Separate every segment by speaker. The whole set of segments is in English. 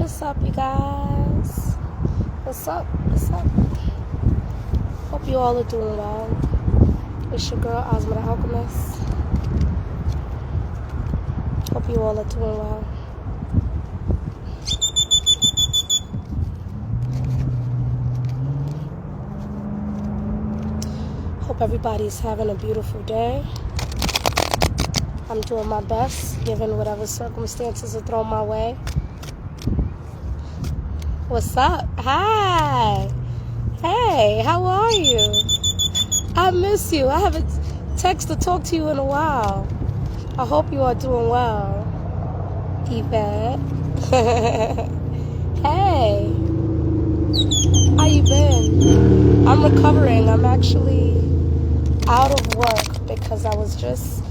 Speaker 1: What's up, you guys? What's up? What's up? Hope you all are doing well. It's your girl, Ozma the Alchemist. Hope you all are doing well. Hope everybody's having a beautiful day. I'm doing my best, given whatever circumstances are thrown my way. What's up? Hi. Hey, how are you? I miss you. I haven't texted to talk to you in a while. I hope you are doing well. Yvette. Hey. How you been? I'm recovering. I'm actually out of work because I was just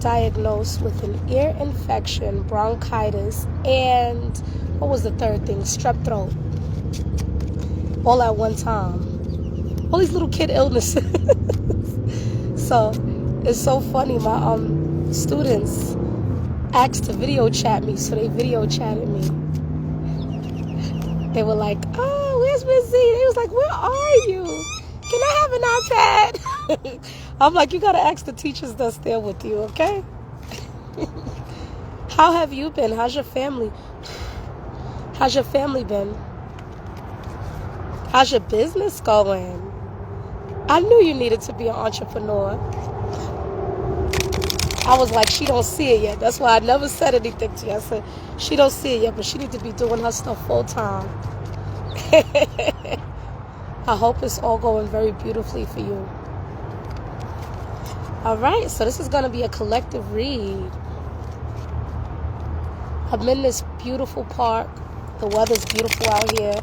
Speaker 1: diagnosed with an ear infection, bronchitis, and what was the third thing? Strep throat. All at one time. All these little kid illnesses. So it's so funny. My students asked to video chat me, so they video chatted me. They were like, "Oh, where's Miss Z?" They was like, "Where are you? Can I have an iPad?" I'm like, "You gotta ask the teachers that's there with you, okay?" How have you been? How's your family? How's your family been? How's your business going? I knew you needed to be an entrepreneur. I was like, she don't see it yet. That's why I never said anything to you. I said, she don't see it yet, but she needs to be doing her stuff full time. I hope it's all going very beautifully for you. All right, so this is going to be a collective read. I'm in this beautiful park. The weather's beautiful out here.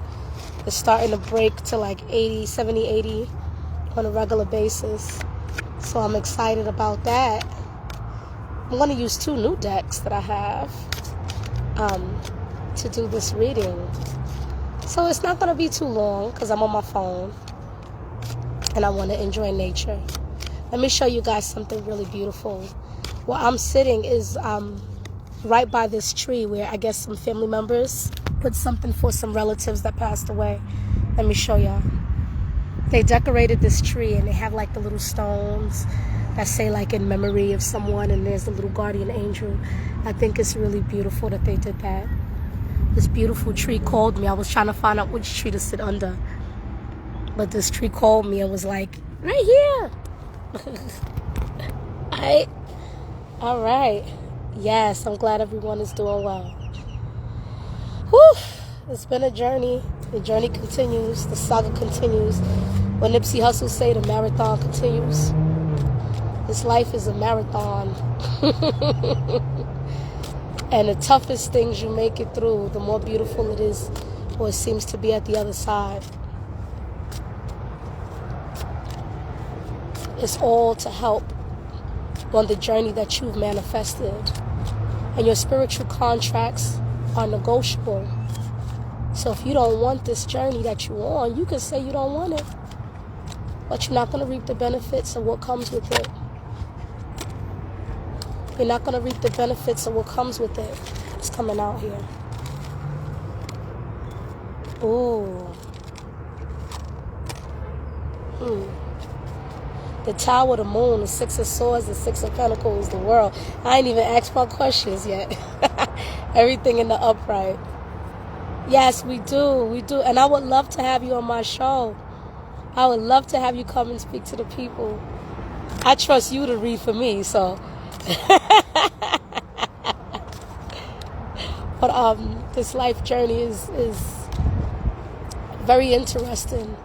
Speaker 1: It's starting to break to like 80, 70, 80 on a regular basis. So I'm excited about that. I'm going to use 2 new decks that I have to do this reading. So it's not going to be too long because I'm on my phone and I want to enjoy nature. Let me show you guys something really beautiful. Where I'm sitting is right by this tree where I guess some family members put something for some relatives that passed away. Let me show y'all. They decorated this tree and they have like the little stones that say like in memory of someone, and there's a little guardian angel. I think it's really beautiful that they did that. This beautiful tree called me. I was trying to find out which tree to sit under, but this tree called me and was like, right here. All right. Yes, I'm glad everyone is doing well. Whew, it's been a journey. The journey continues. The saga continues. When Nipsey Hussle say the marathon continues. This life is a marathon. And the toughest things you make it through, the more beautiful it is, or it seems to be at the other side. It's all to help on the journey that you've manifested. And your spiritual contracts are negotiable. So if you don't want this journey that you're on, you can say you don't want it. But you're not going to reap the benefits of what comes with it. You're not going to reap the benefits of what comes with it. It's coming out here. Ooh. The Tower, the Moon, the 6 of Swords, the 6 of Pentacles, the World. I ain't even asked my questions yet. Everything in the upright. Yes, we do. We do. And I would love to have you on my show. I would love to have you come and speak to the people. I trust you to read for me, so. But this life journey is very interesting.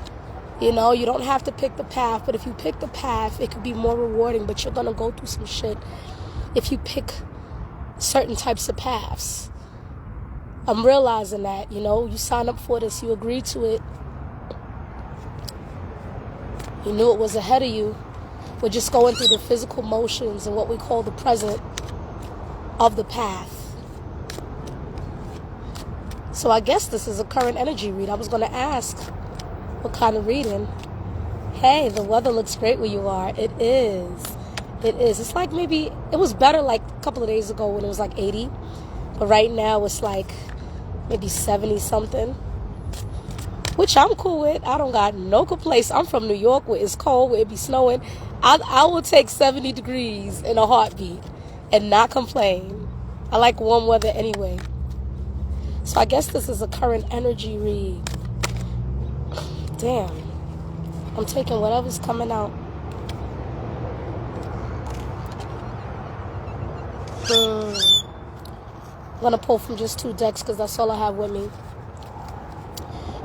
Speaker 1: You know, you don't have to pick the path, but if you pick the path, it could be more rewarding, but you're going to go through some shit if you pick certain types of paths. I'm realizing that, you know, you signed up for this, you agreed to it. You knew it was ahead of you. We're just going through the physical motions and what we call the present of the path. So I guess this is a current energy read. I was going to ask what kind of reading. Hey, the weather looks great where you are. It is. It is. It's like maybe, it was better like a couple of days ago when it was like 80. But right now it's like maybe 70 something, which I'm cool with. I don't got no complaints. I'm from New York where it's cold, where it be snowing. I will take 70 degrees in a heartbeat and not complain. I like warm weather anyway. So I guess this is a current energy read. Damn. I'm taking whatever's coming out. I'm going to pull from just 2 decks because that's all I have with me.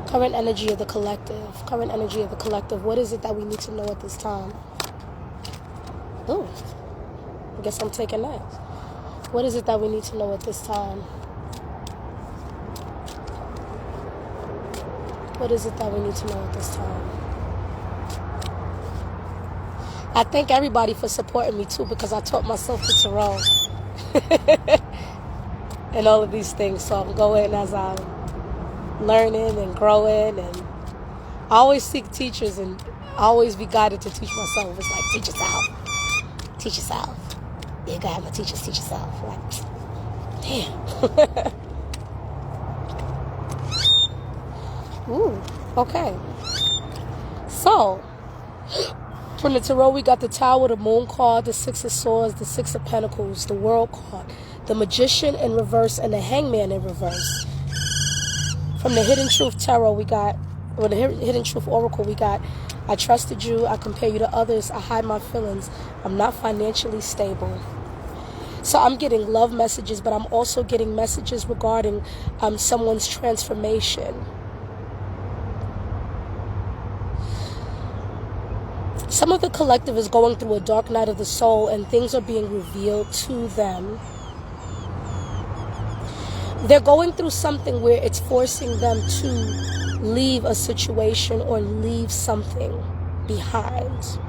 Speaker 1: Current energy of the collective. Current energy of the collective. What is it that we need to know at this time? Oh, I guess I'm taking that. What is it that we need to know at this time? What is it that we need to know at this time? I thank everybody for supporting me too, because I taught myself the tarot and all of these things. So I'm going as I'm learning and growing, and I always seek teachers and always be guided to teach myself. It's like, teach yourself. Teach yourself. You gotta have my teachers, teach yourself. Like, damn. Ooh, okay. So, from the tarot, we got the Tower, the Moon card, the 6 of Swords, the 6 of Pentacles, the World card, the Magician in reverse, and the Hangman in reverse. From the Hidden Truth Tarot, we got, or the Hidden Truth Oracle, we got, I trusted you, I compare you to others, I hide my feelings, I'm not financially stable. So I'm getting love messages, but I'm also getting messages regarding someone's transformation. Some of the collective is going through a dark night of the soul, and things are being revealed to them. They're going through something where it's forcing them to leave a situation or leave something behind.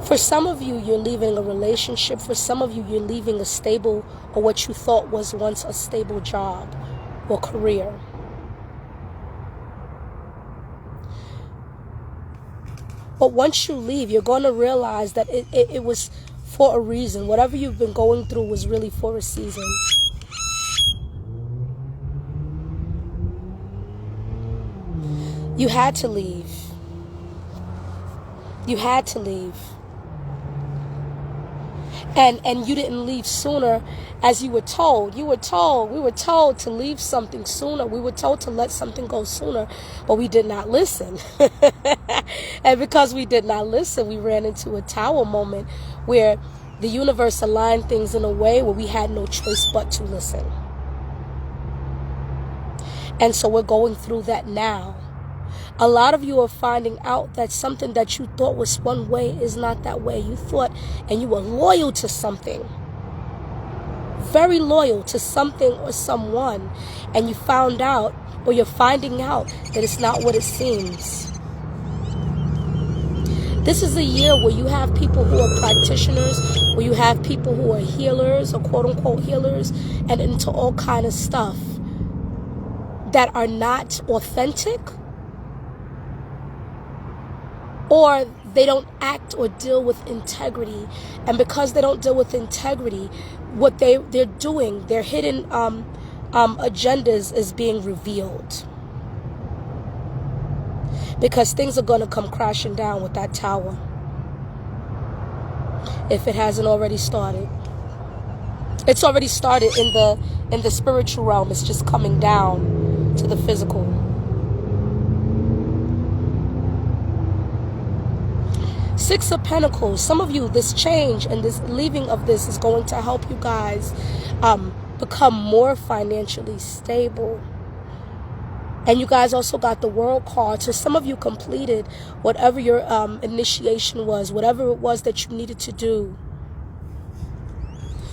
Speaker 1: For some of you, you're leaving a relationship. For some of you, you're leaving a stable, or what you thought was once a stable job or career. But once you leave, you're going to realize that it was for a reason. Whatever you've been going through was really for a season. You had to leave. You had to leave. And you didn't leave sooner as you were told. We were told to leave something sooner. We were told to let something go sooner, but we did not listen. And because we did not listen, we ran into a tower moment where the universe aligned things in a way where we had no choice but to listen. And so we're going through that now. A lot of you are finding out that something that you thought was one way is not that way. You thought, and you were loyal to something, very loyal to something or someone, and you found out, or you're finding out, that it's not what it seems. This is a year where you have people who are practitioners, where you have people who are healers or quote-unquote healers, and into all kind of stuff that are not authentic, or they don't act or deal with integrity. And because they don't deal with integrity, what they're doing, their hidden agendas is being revealed. Because things are going to come crashing down with that tower, if it hasn't already started. It's already started in the spiritual realm. It's just coming down to the physical. Six of Pentacles. Some of you, this change and this leaving of this is going to help you guys become more financially stable. And you guys also got the World card. So some of you completed whatever your initiation was, whatever it was that you needed to do.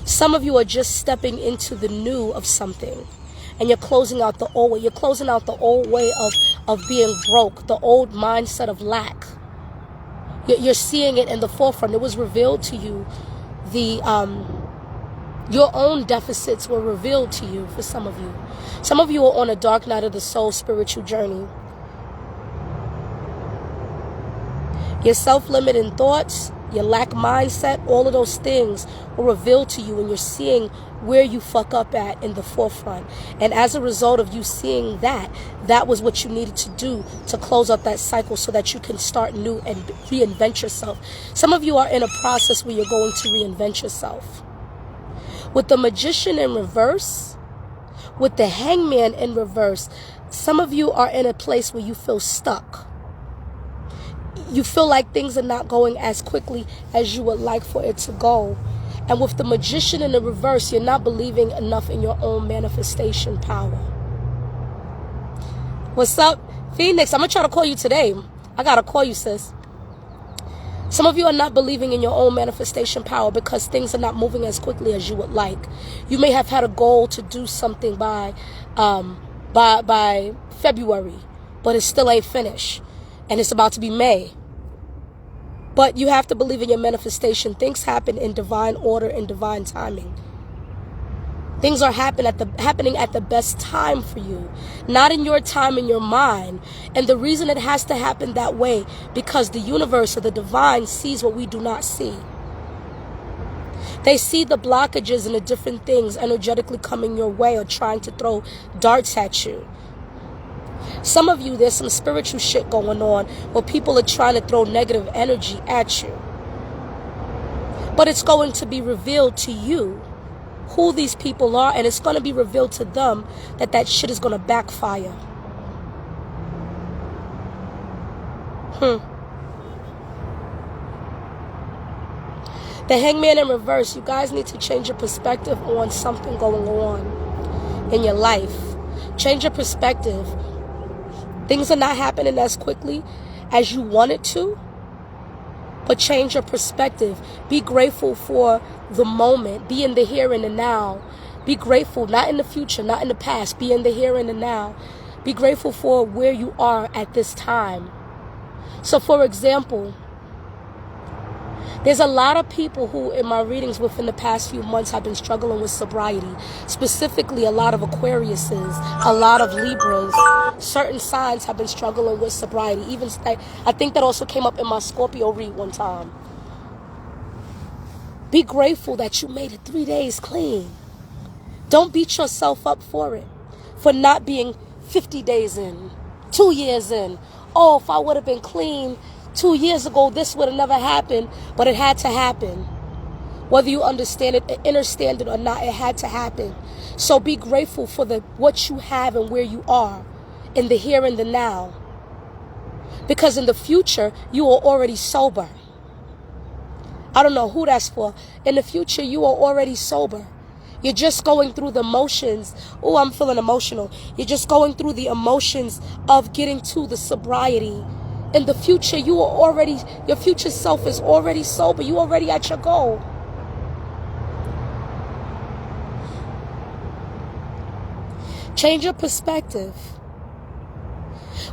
Speaker 1: Some of you are just stepping into the new of something. And you're closing out the old way. You're closing out the old way of being broke, the old mindset of lack. You're seeing it in the forefront. It was revealed to you. Your own deficits were revealed to you for some of you. Some of you are on a dark night of the soul spiritual journey. Your self-limiting thoughts your lack mindset, all of those things were revealed to you, and you're seeing where you fuck up at in the forefront. And as a result of you seeing that, that was what you needed to do to close up that cycle so that you can start new and reinvent yourself. Some of you are in a process where you're going to reinvent yourself. With the Magician in reverse, with the Hangman in reverse, some of you are in a place where you feel stuck. You feel like things are not going as quickly as you would like for it to go. And with the Magician in the reverse, you're not believing enough in your own manifestation power. What's up, Phoenix? I'm going to try to call you today. I got to call you, sis. Some of you are not believing in your own manifestation power because things are not moving as quickly as you would like. You may have had a goal to do something by February, but it still ain't finished. And it's about to be May. But you have to believe in your manifestation. Things happen in divine order and divine timing. Things are happening at the best time for you, not in your time, in your mind. And the reason it has to happen that way, because the universe or the divine sees what we do not see. They see the blockages and the different things energetically coming your way or trying to throw darts at you. Some of you, there's some spiritual shit going on where people are trying to throw negative energy at you. But it's going to be revealed to you who these people are, and it's going to be revealed to them that that shit is going to backfire. The Hangman in reverse, you guys need to change your perspective on something going on in your life. Change your perspective. Things are not happening as quickly as you want it to, but change your perspective. Be grateful for the moment. Be in the here and the now. Be grateful, not in the future, not in the past. Be in the here and the now. Be grateful for where you are at this time. So, for example, there's a lot of people who, in my readings within the past few months, have been struggling with sobriety. Specifically, a lot of Aquariuses, a lot of Libras. Certain signs have been struggling with sobriety. Even I think that also came up in my Scorpio read one time. Be grateful that you made it 3 days clean. Don't beat yourself up for it, for not being 50 days in, 2 years in. Oh, if I would have been clean 2 years ago, this would have never happened, but it had to happen. Whether you understand it, understand it or not, it had to happen. So be grateful for what you have and where you are in the here and the now. Because in the future, you are already sober. I don't know who that's for. In the future, you are already sober. You're just going through the motions. Oh, I'm feeling emotional. You're just going through the emotions of getting to the sobriety. In the future, your future self is already sober. You're already at your goal. Change your perspective.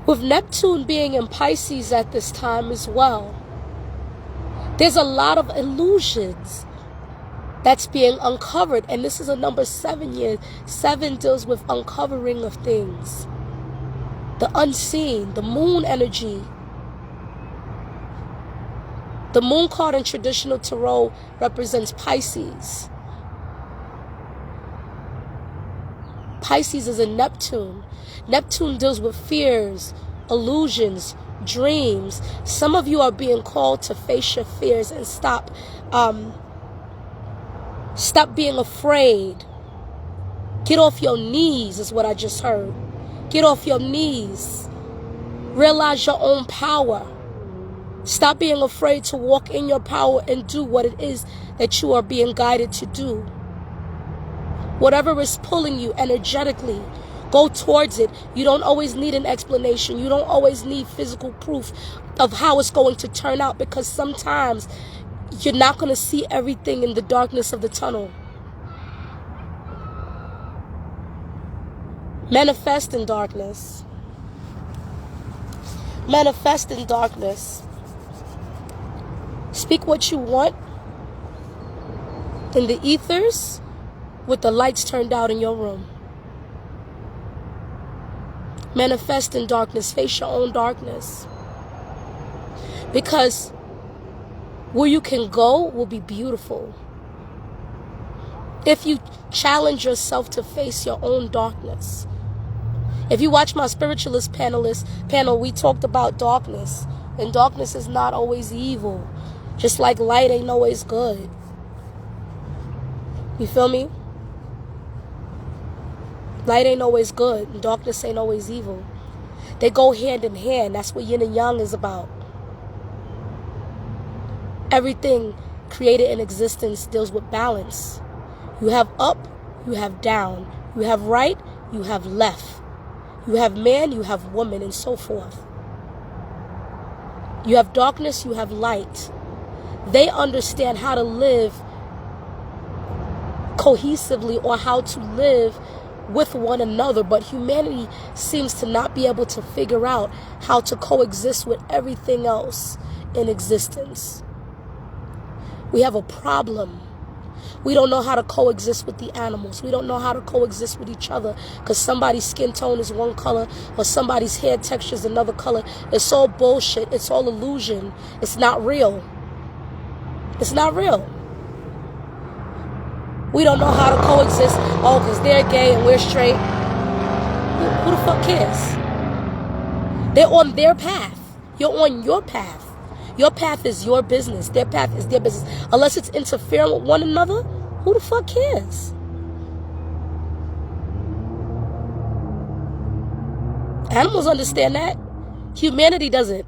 Speaker 1: With Neptune being in Pisces at this time as well, there's a lot of illusions that's being uncovered. And this is a number 7 year. 7 deals with uncovering of things. The unseen, the moon energy. The moon card in traditional tarot represents Pisces. Pisces is a Neptune. Neptune deals with fears, illusions, dreams. Some of you are being called to face your fears and stop being afraid. Get off your knees is what I just heard. Get off your knees. Realize your own power. Stop being afraid to walk in your power and do what it is that you are being guided to do. Whatever is pulling you energetically, go towards it. You don't always need an explanation. You don't always need physical proof of how it's going to turn out, because sometimes you're not going to see everything in the darkness of the tunnel. Manifest in darkness. Manifest in darkness. Speak what you want in the ethers with the lights turned out in your room. Manifest in darkness. Face your own darkness. Because Where you can go will be beautiful. If you challenge yourself to face your own darkness. If you watch my spiritualist panel, we talked about darkness. And darkness is not always evil. Just like light ain't always good. You feel me? Light ain't always good. And darkness ain't always evil. They go hand in hand. That's what yin and yang is about. Everything created in existence deals with balance. You have up, you have down. You have right, you have left. You have man, you have woman, and so forth. You have darkness, you have light. They understand how to live cohesively or how to live with one another, but humanity seems to not be able to figure out how to coexist with everything else in existence. We have a problem. We don't know how to coexist with the animals. We don't know how to coexist with each other because somebody's skin tone is one color or somebody's hair texture is another color. It's all bullshit. It's all illusion. It's not real. It's not real. We don't know how to coexist. Oh, because they're gay and we're straight. Who the fuck cares? They're on their path. You're on your path. Your path is your business. Their path is their business. Unless it's interfering with one another, who the fuck cares? Animals understand that. Humanity doesn't.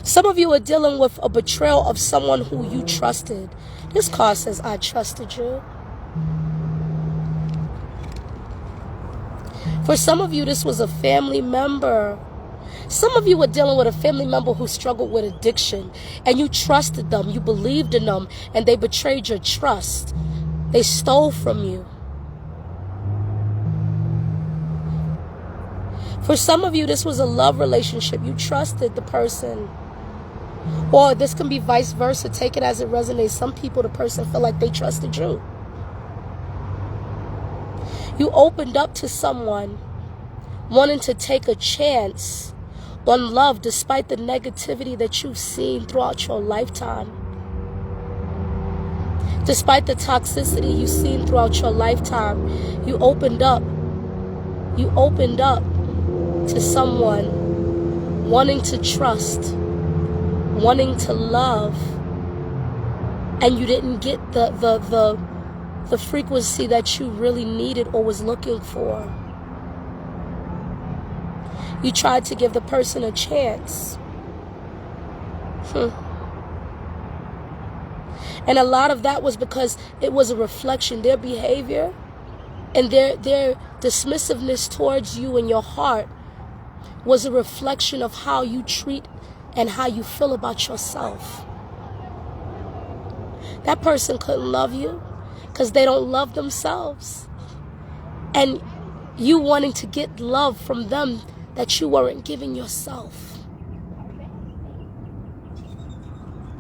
Speaker 1: Some of you are dealing with a betrayal of someone who you trusted. This card says, I trusted you. For some of you, this was a family member. Some of you were dealing with a family member who struggled with addiction, and you trusted them, you believed in them, and they betrayed your trust. They stole from you. For some of you, this was a love relationship. You trusted the person. Or this can be vice versa. Take it as it resonates. Some people, the person felt like they trusted you. You opened up to someone wanting to take a chance on love despite the negativity that you've seen throughout your lifetime. Despite the toxicity you've seen throughout your lifetime, you opened up. You opened up to someone wanting to trust, wanting to love, and you didn't get the frequency that you really needed or was looking for. You tried to give the person a chance. And a lot of that was because it was a reflection. Their behavior and their dismissiveness towards you and your heart was a reflection of how you treat and how you feel about yourself. That person couldn't love you because they don't love themselves. And you wanting to get love from them that you weren't giving yourself.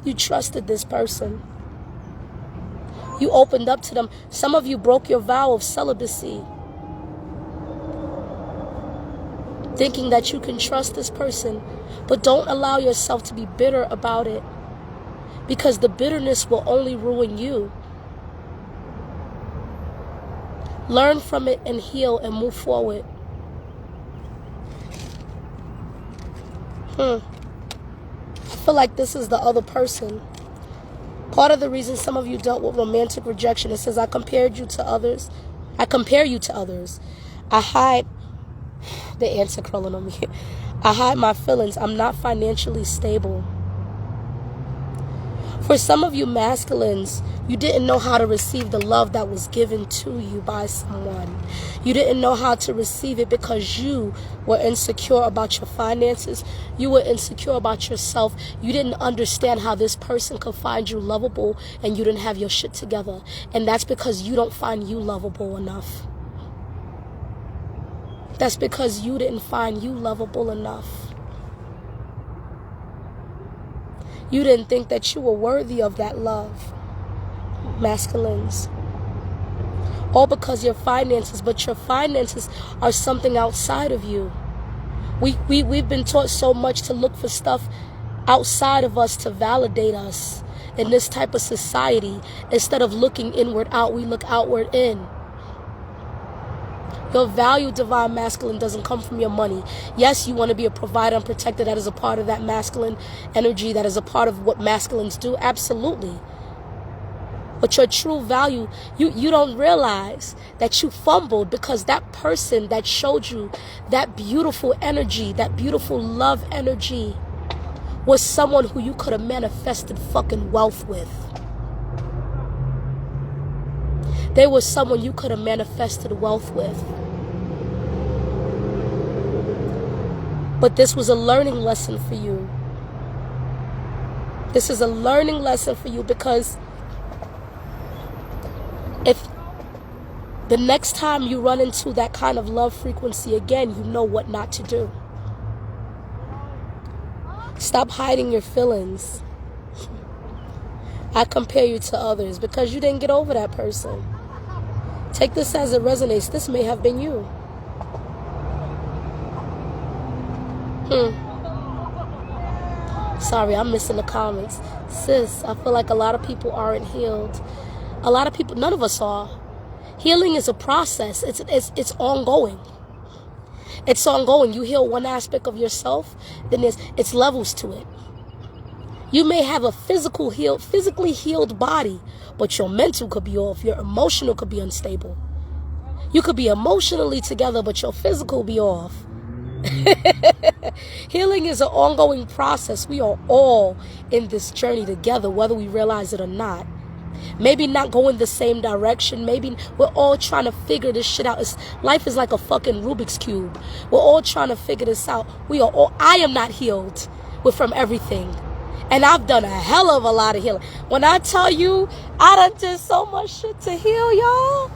Speaker 1: You trusted this person. You opened up to them. Some of you broke your vow of celibacy, thinking that you can trust this person. But don't allow yourself to be bitter about it, because the bitterness will only ruin you. Learn from it and heal and move forward. I feel like this is the other person. Part of the reason some of you dealt with romantic rejection, it says, I compared you to others. I compare you to others. I hide, the ants are crawling on me. I hide my feelings. I'm not financially stable. For some of you masculines, you didn't know how to receive the love that was given to you by someone. You didn't know how to receive it because you were insecure about your finances. You were insecure about yourself. You didn't understand how this person could find you lovable, and you didn't have your shit together. And that's because you don't find you lovable enough. That's because you didn't find you lovable enough. You didn't think that you were worthy of that love, masculines. All because your finances, but your finances are something outside of you. We've been taught so much to look for stuff outside of us to validate us in this type of society. Instead of looking inward out, we look outward in. Your value, divine masculine, doesn't come from your money. Yes, you want to be a provider and protector. That is a part of that masculine energy. That is a part of what masculines do. Absolutely. But your true value, you don't realize that you fumbled because that person that showed you that beautiful energy, that beautiful love energy, was someone who you could have manifested fucking wealth with. They were someone you could have manifested wealth with. But this was a learning lesson for you. This is a learning lesson for you, because if the next time you run into that kind of love frequency again, you know what not to do. Stop hiding your feelings. I compare you to others because you didn't get over that person. Take this as it resonates. This may have been you. Sorry, I'm missing the comments. Sis, I feel like a lot of people aren't healed. A lot of people, none of us are. Healing is a process. It's ongoing. It's ongoing. You heal one aspect of yourself, then it's levels to it. You may have a physically healed body, but your mental could be off. Your emotional could be unstable. You could be emotionally together, but your physical be off. Healing is an ongoing process. We are all in this journey together, whether we realize it or not. Maybe not going the same direction. Maybe we're all trying to figure this shit out. Life is like a fucking Rubik's Cube. We're all trying to figure this out. I am not healed from everything. And I've done a hell of a lot of healing. When I tell you, I done did so much shit to heal, y'all.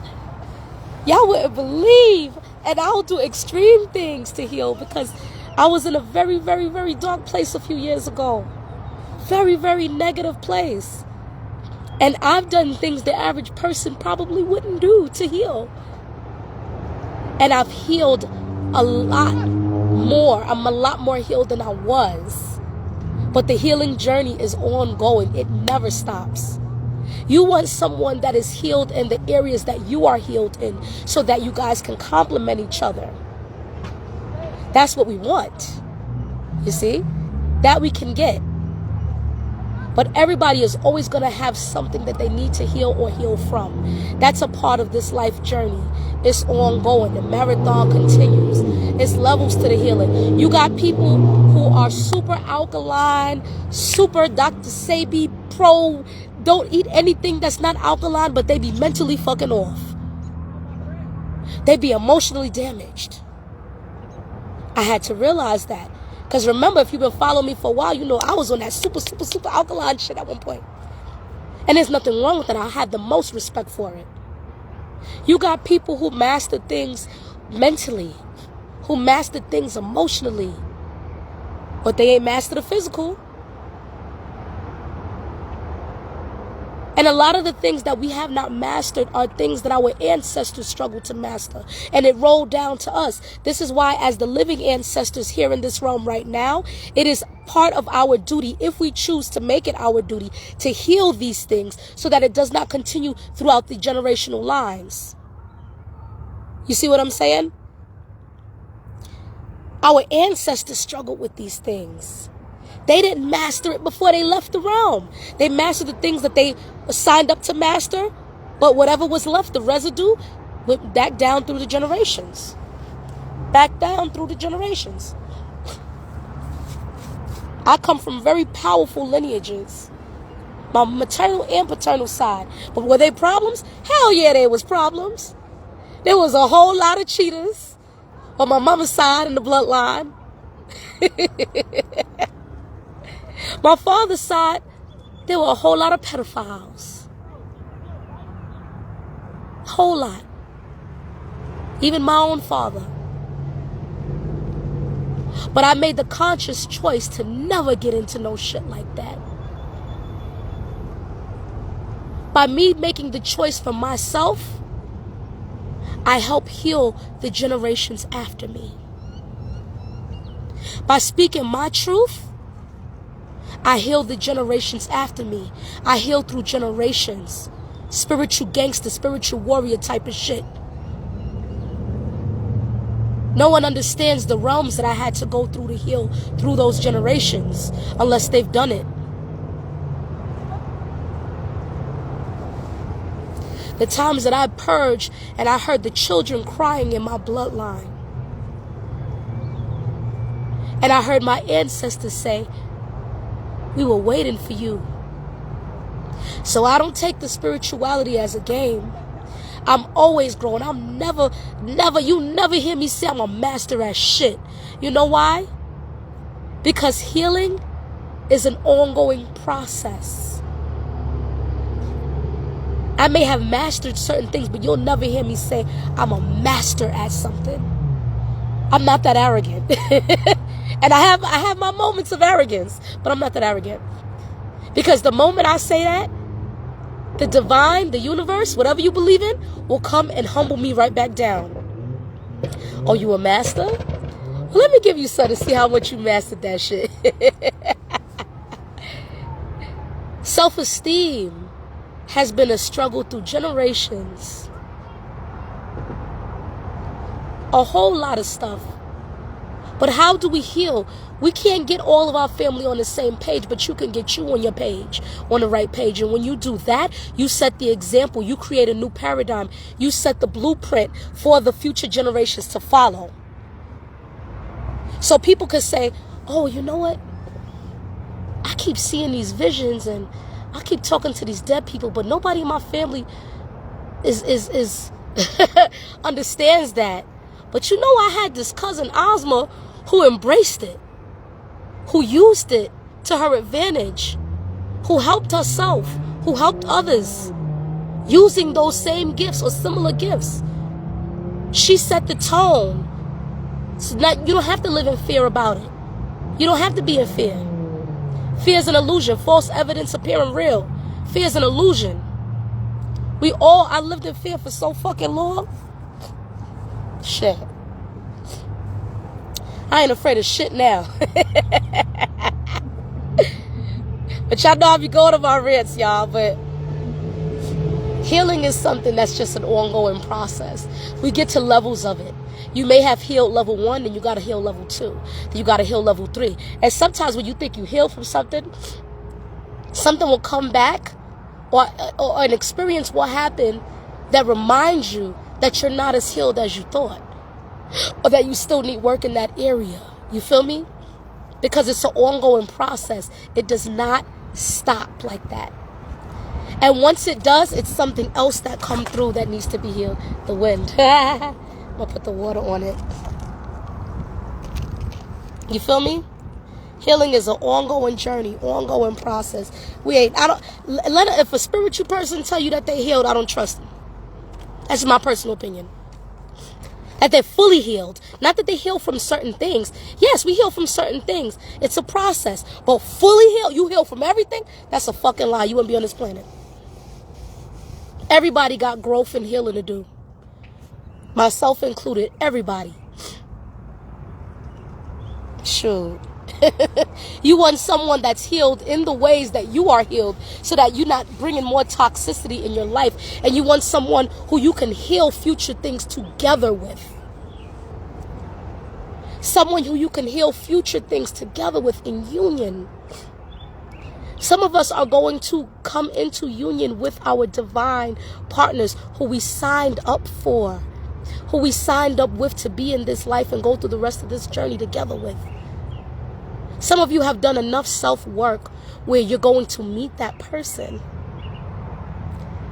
Speaker 1: Y'all wouldn't believe. And I'll do extreme things to heal, because I was in a very, very, very dark place a few years ago. Very, very negative place. And I've done things the average person probably wouldn't do to heal. And I've healed a lot more. I'm a lot more healed than I was. But the healing journey is ongoing. It never stops. You want someone that is healed in the areas that you are healed in, so that you guys can complement each other. That's what we want. You see? That we can get. But everybody is always going to have something that they need to heal or heal from. That's a part of this life journey. It's ongoing. The marathon continues. It's levels to the healing. You got people who are super alkaline, super Dr. Sebi pro, don't eat anything that's not alkaline, but they be mentally fucking off. They be emotionally damaged. I had to realize that. Because remember, if you've been following me for a while, you know I was on that super, super, super alkaline shit at one point. And there's nothing wrong with it. I had the most respect for it. You got people who master things mentally, who master things emotionally, but they ain't master the physical. And a lot of the things that we have not mastered are things that our ancestors struggled to master. And it rolled down to us. This is why, as the living ancestors here in this realm right now, it is part of our duty, if we choose to make it our duty, to heal these things so that it does not continue throughout the generational lines. You see what I'm saying? Our ancestors struggled with these things. They didn't master it before they left the realm. They mastered the things that they signed up to master, but whatever was left, the residue, went back down through the generations. Back down through the generations. I come from very powerful lineages. My maternal and paternal side. But were there problems? Hell yeah, there was problems. There was a whole lot of cheaters on my mama's side in the bloodline. My father's side, there were a whole lot of pedophiles. Whole lot. Even my own father. But I made the conscious choice to never get into no shit like that. By me making the choice for myself, I help heal the generations after me. By speaking my truth, I heal the generations after me. I heal through generations. Spiritual gangster, spiritual warrior type of shit. No one understands the realms that I had to go through to heal through those generations unless they've done it. The times that I purged and I heard the children crying in my bloodline. And I heard my ancestors say, we were waiting for you. So I don't take the spirituality as a game. I'm always growing. You never hear me say I'm a master at shit. You know why? Because healing is an ongoing process. I may have mastered certain things, but you'll never hear me say I'm a master at something. I'm not that arrogant. And I have my moments of arrogance, but I'm not that arrogant. Because the moment I say that, the divine, the universe, whatever you believe in, will come and humble me right back down. Oh, you a master? Well, let me give you something to see how much you mastered that shit. Self-esteem has been a struggle through generations. A whole lot of stuff. But how do we heal? We can't get all of our family on the same page, but you can get you on your page, on the right page. And when you do that, you set the example. You create a new paradigm. You set the blueprint for the future generations to follow. So people could say, oh, you know what? I keep seeing these visions and I keep talking to these dead people, but nobody in my family is understands that. But you know, I had this cousin Ozma who embraced it, who used it to her advantage, who helped herself, who helped others, using those same gifts or similar gifts. She set the tone. So you don't have to live in fear about it. You don't have to be in fear. Fear is an illusion. False evidence appearing real. Fear is an illusion. I lived in fear for so fucking long. Shit. I ain't afraid of shit now. But y'all know I be going to my rants, y'all. But healing is something that's just an ongoing process. We get to levels of it. You may have healed level 1, then you got to heal level 2. Then you got to heal level 3. And sometimes when you think you heal from something, something will come back or an experience will happen that reminds you that you're not as healed as you thought. Or that you still need work in that area. You feel me? Because it's an ongoing process. It does not stop like that. And once it does, it's something else that comes through that needs to be healed. The wind. I'm going to put the water on it. You feel me? Healing is an ongoing journey, ongoing process. If a spiritual person tell you that they healed, I don't trust them. That's my personal opinion. That they're fully healed. Not that they heal from certain things. Yes, we heal from certain things. It's a process. But fully healed, you heal from everything? That's a fucking lie. You wouldn't be on this planet. Everybody got growth and healing to do. Myself included. Everybody. Shoot. You want someone that's healed in the ways that you are healed so that you're not bringing more toxicity in your life. And you want someone who you can heal future things together with. Someone who you can heal future things together with in union. Some of us are going to come into union with our divine partners who we signed up for. Who we signed up with to be in this life and go through the rest of this journey together with. Some of you have done enough self-work where you're going to meet that person.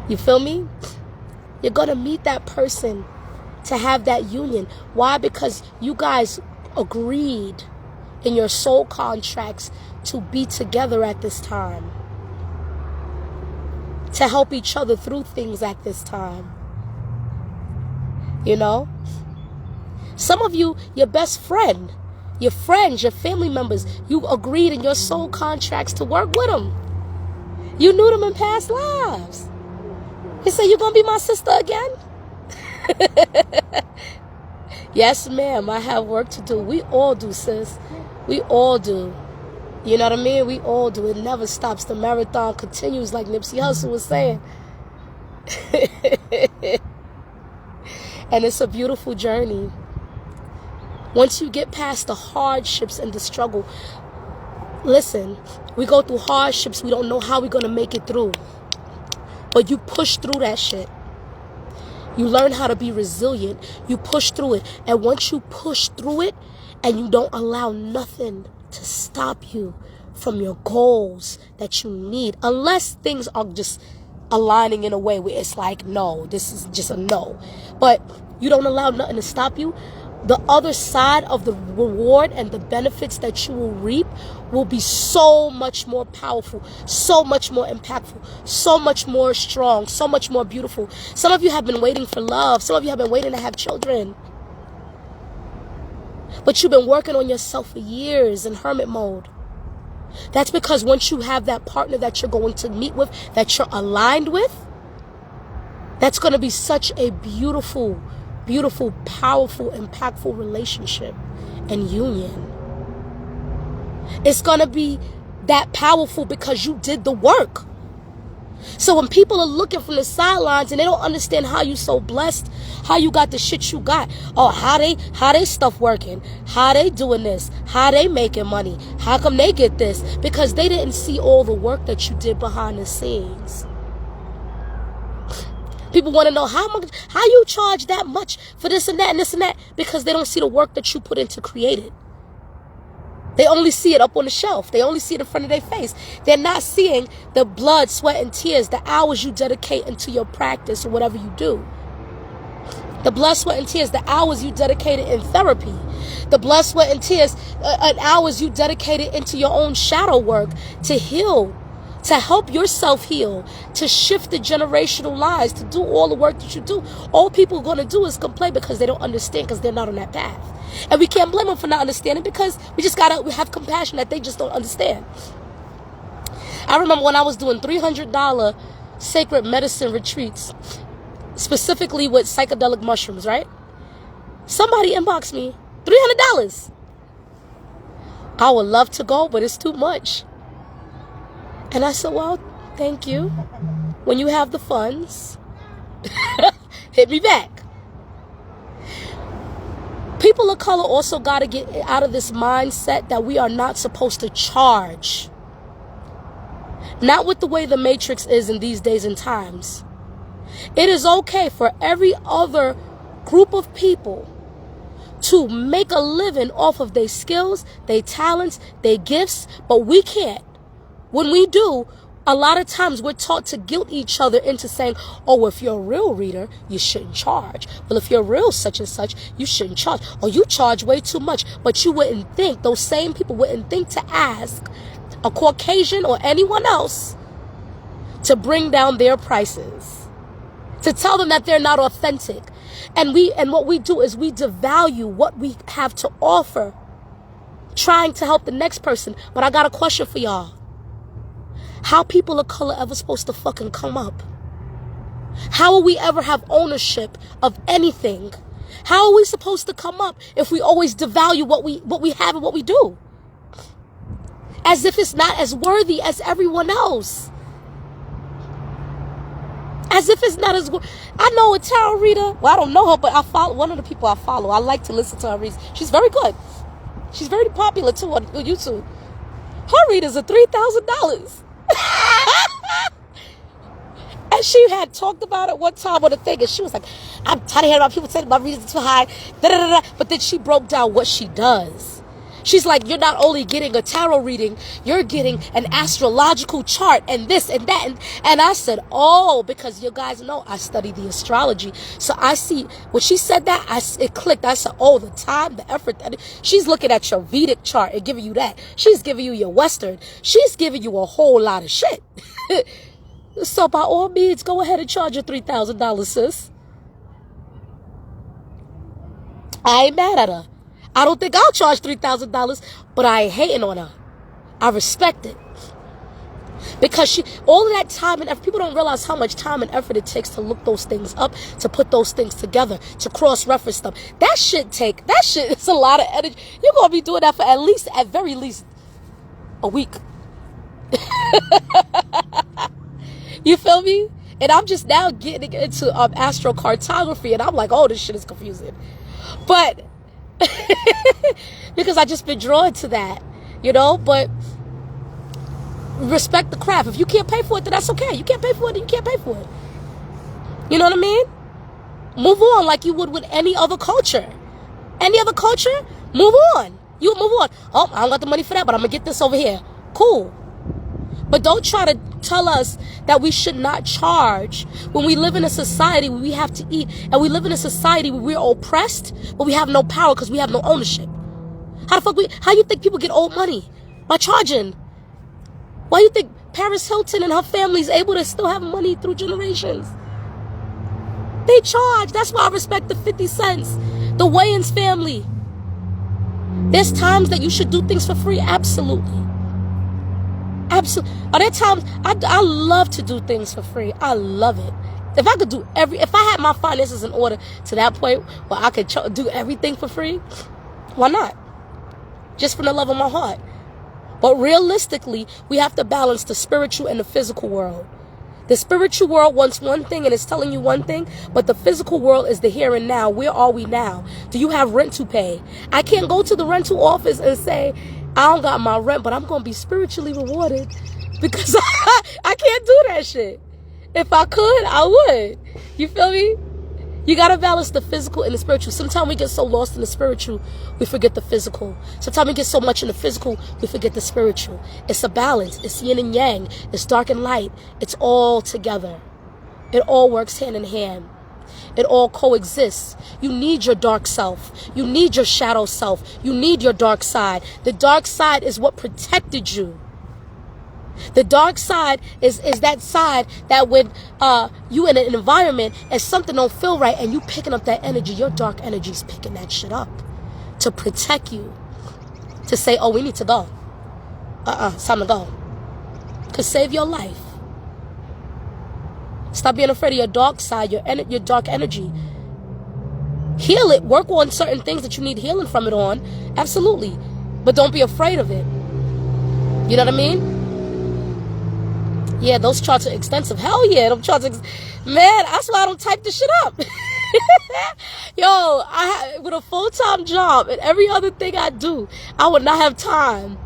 Speaker 1: You feel me? You're going to meet that person to have that union. Why? Because you guys agreed in your soul contracts to be together at this time. To help each other through things at this time. You know? Some of you, your best friend, your friends, your family members, you agreed in your soul contracts to work with them. You knew them in past lives. You say, you gonna be my sister again? Yes, ma'am, I have work to do. We all do, sis. We all do. You know what I mean? We all do. It never stops. The marathon continues, like Nipsey Hussle was saying. And it's a beautiful journey. Once you get past the hardships and the struggle, listen, we go through hardships. We don't know how we're going to make it through. But you push through that shit. You learn how to be resilient. You push through it. And once you push through it and you don't allow nothing to stop you from your goals that you need, unless things are just aligning in a way where it's like, no, this is just a no. But you don't allow nothing to stop you. The other side of the reward and the benefits that you will reap will be so much more powerful, so much more impactful, so much more strong, so much more beautiful. Some of you have been waiting for love. Some of you have been waiting to have children. But you've been working on yourself for years in hermit mode. That's because once you have that partner that you're going to meet with, that you're aligned with, that's going to be such a beautiful, beautiful, powerful, impactful relationship and union. It's going to be that powerful because you did the work. So when people are looking from the sidelines and they don't understand how you so blessed, how you got the shit you got, oh, how they stuff working, how they doing this, how they making money, how come they get this? Because they didn't see all the work that you did behind the scenes. People want to know how you charge that much for this and that and this and that, because they don't see the work that you put in to create it. They only see it up on the shelf. They only see it in front of their face. They're not seeing the blood, sweat, and tears, the hours you dedicate into your practice or whatever you do. The blood, sweat, and tears, the hours you dedicated in therapy. The blood, sweat, and tears, and hours you dedicated into your own shadow work to heal, to help yourself heal, to shift the generational lies, to do all the work that you do. All people are going to do is complain because they don't understand, because they're not on that path. And we can't blame them for not understanding, because we have compassion that they just don't understand. I remember when I was doing $300 sacred medicine retreats, specifically with psychedelic mushrooms, right? Somebody inboxed me, $300. I would love to go, but it's too much. And I said, well, thank you. When you have the funds, hit me back. People of color also got to get out of this mindset that we are not supposed to charge. Not with the way the matrix is in these days and times. It is okay for every other group of people to make a living off of their skills, their talents, their gifts, but we can't. When we do, a lot of times we're taught to guilt each other into saying, oh, if you're a real reader, you shouldn't charge. Well, if you're real such and such, you shouldn't charge. Or you charge way too much. But you wouldn't think, those same people wouldn't think to ask a Caucasian or anyone else to bring down their prices, to tell them that they're not authentic. And what we do is we devalue what we have to offer, trying to help the next person. But I got a question for y'all. How people of color ever supposed to fucking come up? How will we ever have ownership of anything? How are we supposed to come up if we always devalue what we have and what we do? As if it's not as worthy as everyone else. As if it's not as worthy. I know a tarot reader. Well, I don't know her, but I follow one of the people I follow. I like to listen to her reads. She's very good. She's very popular too on YouTube. Her readers are $3,000. And she had talked about it one time on the thing, and she was like, I'm tired of hearing about people saying my readings are too high, but then she broke down what she does. She's like, you're not only getting a tarot reading, you're getting an astrological chart and this and that. And I said, oh, because you guys know I study the astrology. So I see, when she said that, it clicked. I said, oh, the time, the effort. She's looking at your Vedic chart and giving you that. She's giving you your Western. She's giving you a whole lot of shit. So by all means, go ahead and charge your $3,000, sis. I ain't mad at her. I don't think I'll charge $3,000, but I ain't hating on her. I respect it. Because all of that time and effort, people don't realize how much time and effort it takes to look those things up, to put those things together, to cross-reference them. That shit is a lot of energy. You're going to be doing that for at very least a week. You feel me? And I'm just now getting into astrocartography, and I'm like, oh, this shit is confusing. But because I just been drawn to that, you know. But respect the craft. If you can't pay for it, then that's okay. You can't pay for it, then you can't pay for it. You know what I mean? Move on like you would with any other culture. Any other culture, move on. You move on. Oh, I don't got the money for that, but I'm gonna get this over here. Cool. But don't try to tell us that we should not charge when we live in a society where we have to eat, and we live in a society where we're oppressed, but we have no power because we have no ownership. How you think people get old money? By charging. Why you think Paris Hilton and her family is able to still have money through generations? They charge. That's why I respect the 50 cents. The Wayans family. There's times that you should do things for free. Absolutely. Absolutely. Are there times I love to do things for free? I love it. If I could if I had my finances in order to that point where I could do everything for free, why not? Just from the love of my heart. But realistically, we have to balance the spiritual and the physical world. The spiritual world wants one thing and it's telling you one thing, but the physical world is the here and now. Where are we now? Do you have rent to pay? I can't go to the rental office and say, I don't got my rent, but I'm going to be spiritually rewarded because I can't do that shit. If I could, I would. You feel me? You got to balance the physical and the spiritual. Sometimes we get so lost in the spiritual, we forget the physical. Sometimes we get so much in the physical, we forget the spiritual. It's a balance. It's yin and yang. It's dark and light. It's all together. It all works hand in hand. It all coexists. You need your dark self. You need your shadow self. You need your dark side. The dark side is what protected you. The dark side is that side that when you in an environment and something don't feel right and you picking up that energy, your dark energy is picking that shit up to protect you. To say, oh, we need to go. It's time to go. To save your life. Stop being afraid of your dark side, your dark energy. Heal it. Work on certain things that you need healing from it on. Absolutely. But don't be afraid of it. You know what I mean? Yeah, those charts are extensive. Hell yeah, them charts man, that's why I don't type this shit up. Yo, with a full-time job and every other thing I do, I would not have time.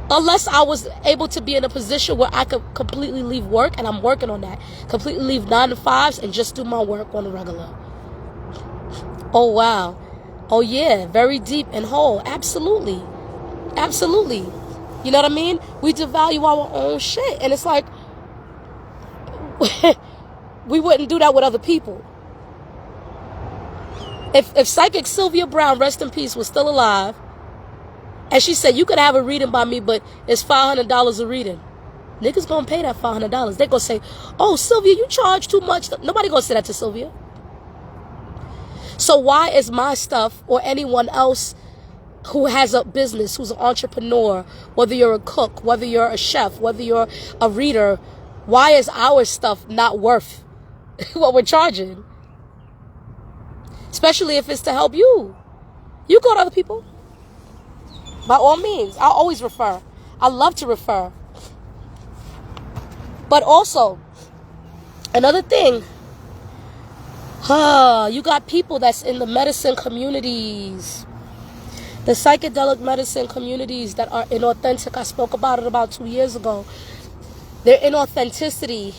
Speaker 1: Unless I was able to be in a position where I could completely leave work, and I'm working on that. Completely leave 9 to 5s and just do my work on the regular. Oh, wow. Oh, yeah. Very deep and whole. Absolutely. Absolutely. You know what I mean? We devalue our own shit. And it's like, we wouldn't do that with other people. If Psychic Sylvia Brown, rest in peace, was still alive, and she said, you could have a reading by me, but it's $500 a reading. Niggas gonna pay that $500. They gonna say, oh, Sylvia, you charge too much. Nobody gonna say that to Sylvia. So why is my stuff, or anyone else who has a business, who's an entrepreneur, whether you're a cook, whether you're a chef, whether you're a reader, why is our stuff not worth what we're charging? Especially if it's to help you. You go to other people. By all means, I always refer. I love to refer. But also, another thing, you got people that's in the medicine communities, the psychedelic medicine communities that are inauthentic. I spoke about it about 2 years ago. Their inauthenticity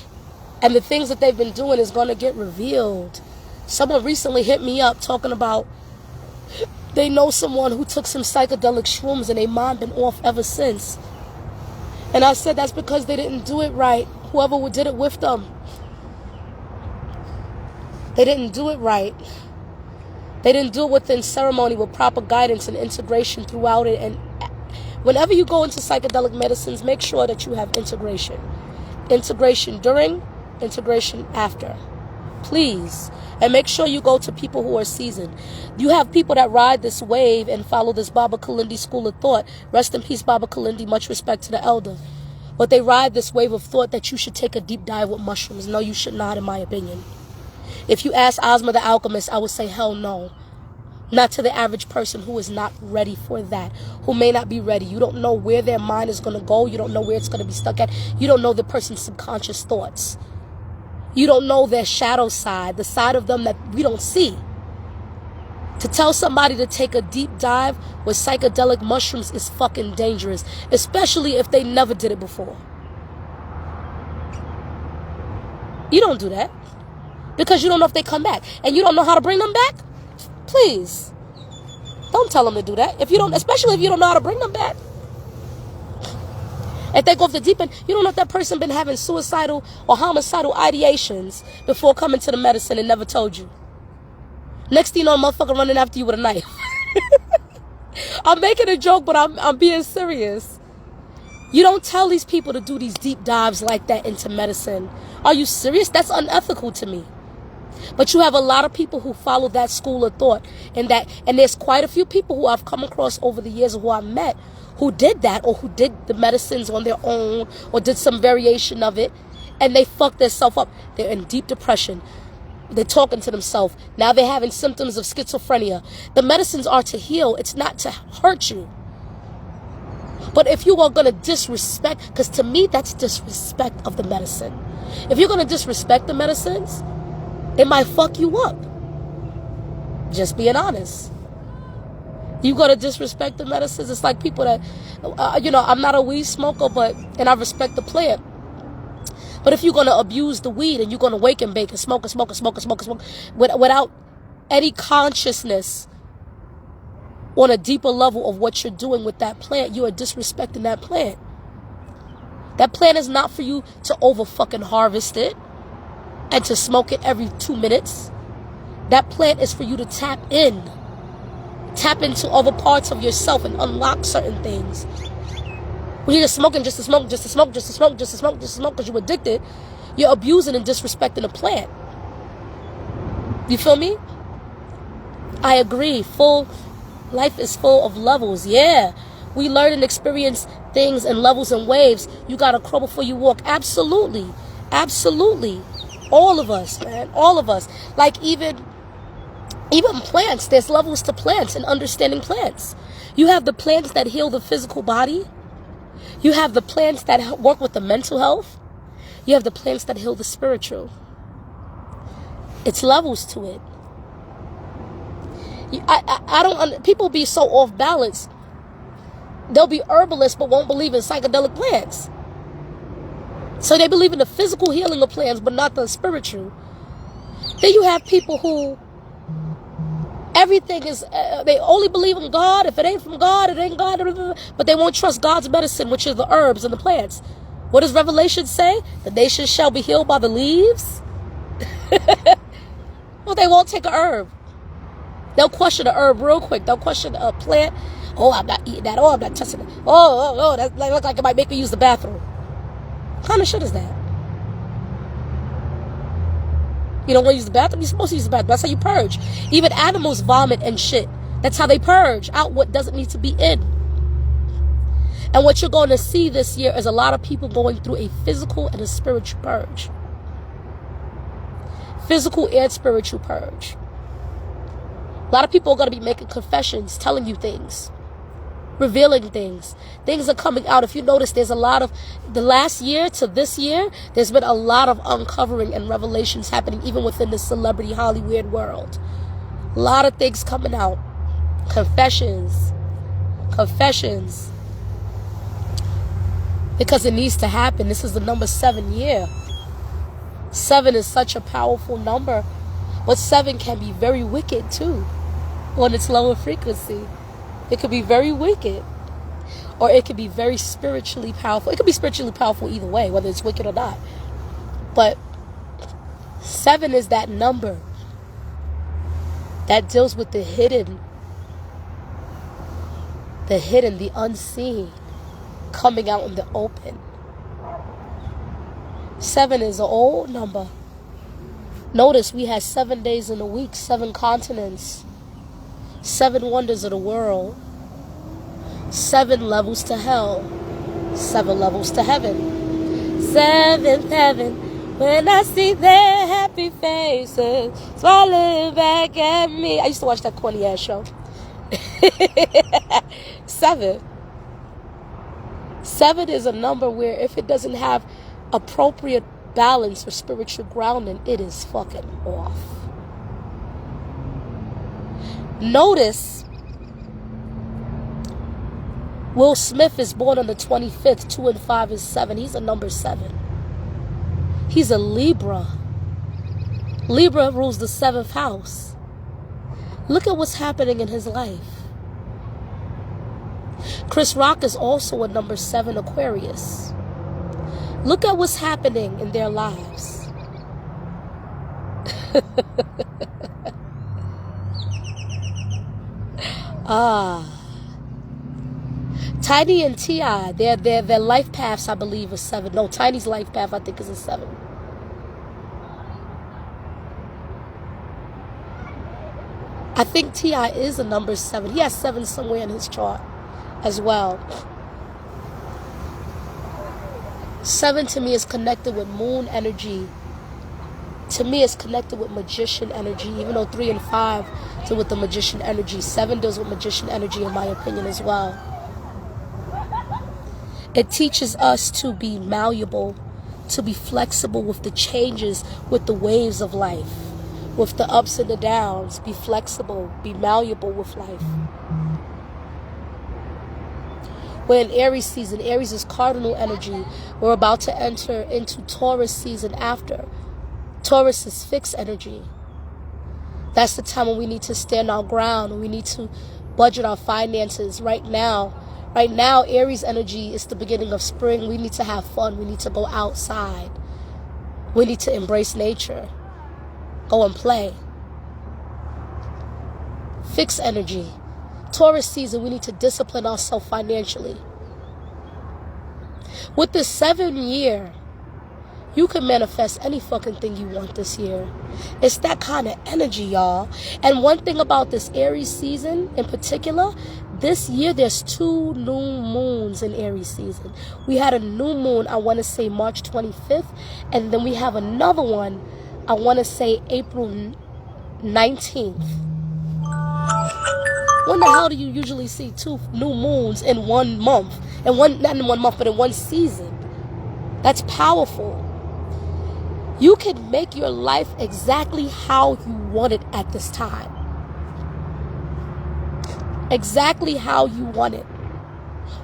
Speaker 1: and the things that they've been doing is going to get revealed. Someone recently hit me up talking about they know someone who took some psychedelic shrooms and their mind been off ever since. And I said that's because they didn't do it right. Whoever did it with them. They didn't do it right. They didn't do it within ceremony with proper guidance and integration throughout it. And whenever you go into psychedelic medicines, make sure that you have integration. Integration during, integration after. Please. And make sure you go to people who are seasoned. You have people that ride this wave and follow this Baba Kalindi school of thought. Rest in peace, Baba Kalindi. Much respect to the elder. But they ride this wave of thought that you should take a deep dive with mushrooms. No, you should not, in my opinion. If you ask Ozma the Alchemist, I would say, hell no. Not to the average person who is not ready for that, who may not be ready. You don't know where their mind is going to go. You don't know where it's going to be stuck at. You don't know the person's subconscious thoughts. You don't know their shadow side, the side of them that we don't see. To tell somebody to take a deep dive with psychedelic mushrooms is fucking dangerous, especially if they never did it before. You don't do that because you don't know if they come back, and you don't know how to bring them back. Please don't tell them to do that. If you don't, especially if you don't know how to bring them back. If they go off the deep end, you don't know if that person been having suicidal or homicidal ideations before coming to the medicine and never told you. Next thing you know, a motherfucker running after you with a knife. I'm making a joke, but I'm being serious. You don't tell these people to do these deep dives like that into medicine. Are you serious? That's unethical to me. But you have a lot of people who follow that school of thought, and there's quite a few people who I've come across over the years who I've met who did that, or who did the medicines on their own, or did some variation of it, and they fucked themselves up. They're in deep depression. They're talking to themselves. Now they're having symptoms of schizophrenia. The medicines are to heal. It's not to hurt you. But if you are going to disrespect, because to me, that's disrespect of the medicine. If you're going to disrespect the medicines, it might fuck you up. Just being honest. You got to disrespect the medicines. It's like people that, I'm not a weed smoker, and I respect the plant. But if you're going to abuse the weed and you're going to wake and bake and smoke without any consciousness on a deeper level of what you're doing with that plant, you are disrespecting that plant. That plant is not for you to over fucking harvest it and to smoke it every 2 minutes. That plant is for you to tap into other parts of yourself and unlock certain things. When you're just smoking just to smoke because you're addicted, you're abusing and disrespecting a plant. You feel me? I agree. Life is full of levels. Yeah. We learn and experience things in levels and waves. You got to crawl before you walk. Absolutely. Absolutely. All of us, man. All of us. Like even plants. There's levels to plants and understanding plants. You have the plants that heal the physical body. You have the plants that work with the mental health. You have the plants that heal the spiritual. It's levels to it. People be so off balance. They'll be herbalists but won't believe in psychedelic plants. So they believe in the physical healing of plants but not the spiritual. Then you have people who everything is, they only believe in God. If it ain't from God, it ain't God. But they won't trust God's medicine, which is the herbs and the plants. What does Revelation say? The nations shall be healed by the leaves. Well, they won't take a herb. They'll question a herb real quick. They'll question a plant. Oh, I'm not eating that. Oh, I'm not touching it. Oh, that looks like it might make me use the bathroom. What kind of shit is that? You don't want to use the bathroom? You're supposed to use the bathroom. That's how you purge. Even animals vomit and shit. That's how they purge out what doesn't need to be in. And what you're going to see this year is a lot of people going through a physical and a spiritual purge. Physical and spiritual purge. A lot of people are going to be making confessions, telling you things, revealing things. Things are coming out. If you notice, there's a lot of, the last year to this year, there's been a lot of uncovering and revelations happening even within the celebrity Hollywood world. A lot of things coming out. Confessions. Because it needs to happen. This is the number 7 year. 7 is such a powerful number. But 7 can be very wicked too. On its lower frequency. It could be very wicked. Or it could be very spiritually powerful. It could be spiritually powerful either way, whether it's wicked or not. But 7 is that number that deals with the hidden, the unseen, coming out in the open. 7 is an old number. Notice we had 7 days in a week, 7 continents, 7 wonders of the world, 7 levels to hell, 7 levels to heaven. 7th heaven, when I see their happy faces smiling back at me. I used to watch that corny ass show. 7. 7 is a number where if it doesn't have appropriate balance or spiritual grounding, it is fucking off. Notice Will Smith is born on the 25th. 2 and 5 is 7. He's a number 7. He's a Libra. Libra rules the 7th house. Look at what's happening in his life. Chris Rock is also a number 7 Aquarius. Look at what's happening in their lives. Tiny and T.I., their life paths, I believe, is 7. No, Tiny's life path, I think, is a 7. I think T.I. is a number 7. He has 7 somewhere in his chart as well. 7 to me is connected with moon energy. To me, it's connected with magician energy, even though 3 and 5 deal with the magician energy. 7 deals with magician energy, in my opinion, as well. It teaches us to be malleable, to be flexible with the changes, with the waves of life, with the ups and the downs. Be flexible, be malleable with life. We're in Aries season. Aries is cardinal energy. We're about to enter into Taurus season after. Taurus is fixed energy. That's the time when we need to stand our ground, and we need to budget our finances. Right now, Aries energy is the beginning of spring. We need to have fun. We need to go outside. We need to embrace nature. Go and play. Fixed energy. Taurus season, we need to discipline ourselves financially. With the 7 year, you can manifest any fucking thing you want this year. It's that kind of energy, y'all. And one thing about this Aries season in particular, this year there's 2 new moons in Aries season. We had a new moon, I want to say March 25th. And then we have another one, I want to say April 19th. When the hell do you usually see 2 new moons in 1 month? Not in 1 month, but in 1 season. That's powerful. You can make your life exactly how you want it at this time. Exactly how you want it.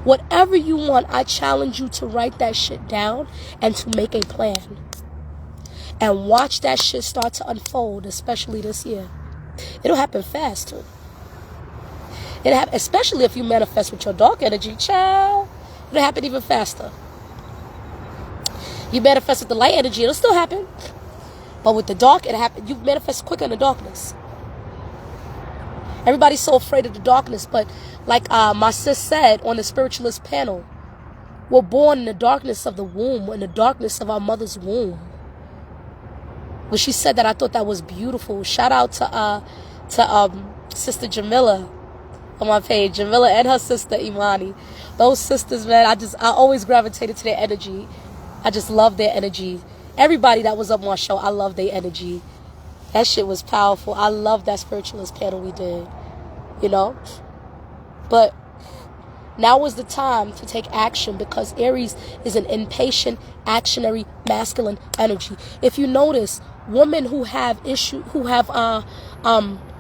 Speaker 1: Whatever you want, I challenge you to write that shit down and to make a plan. And watch that shit start to unfold, especially this year. It'll happen fast, too. It'll happen, especially if you manifest with your dark energy, child. It'll happen even faster. You manifest with the light energy, it'll still happen. But with the dark, it'll happen. You manifest quicker in the darkness. Everybody's so afraid of the darkness, but like my sis said on the spiritualist panel, we're born in the darkness of the womb, in the darkness of our mother's womb. When she said that, I thought that was beautiful. Shout out to Sister Jamila on my page, Jamila and her sister Imani. Those sisters, man, I always gravitated to their energy. I just love their energy. Everybody that was on my show, I love their energy. That shit was powerful. I love that spiritualist panel we did, you know. But now is the time to take action, because Aries is an impatient, actionary, masculine energy. If you notice, women who have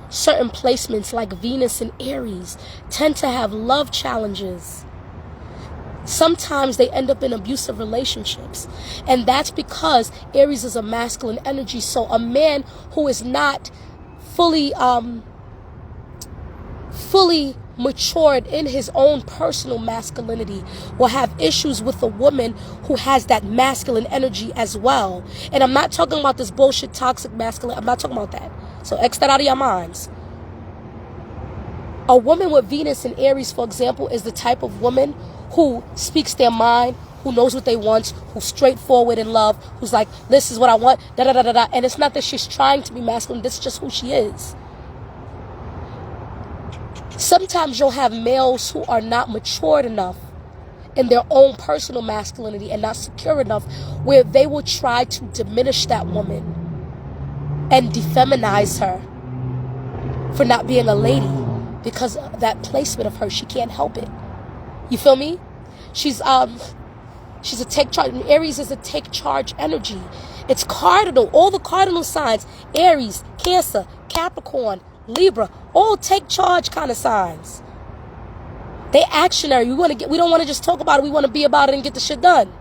Speaker 1: certain placements like Venus and Aries tend to have love challenges. Sometimes they end up in abusive relationships. And that's because Aries is a masculine energy. So a man who is not fully matured in his own personal masculinity will have issues with a woman who has that masculine energy as well. And I'm not talking about this bullshit toxic masculine. I'm not talking about that. So X that out of your minds. A woman with Venus and Aries, for example, is the type of woman who speaks their mind, who knows what they want, who's straightforward in love, who's like, this is what I want, da-da-da-da-da. And it's not that she's trying to be masculine, this is just who she is. Sometimes you'll have males who are not matured enough in their own personal masculinity and not secure enough, where they will try to diminish that woman and defeminize her for not being a lady because of that placement of her. She can't help it. You feel me? She's a take charge. Aries is a take charge energy. It's cardinal. All the cardinal signs, Aries, Cancer, Capricorn, Libra, all take charge kind of signs. They actionary. We don't want to just talk about it. We want to be about it and get the shit done.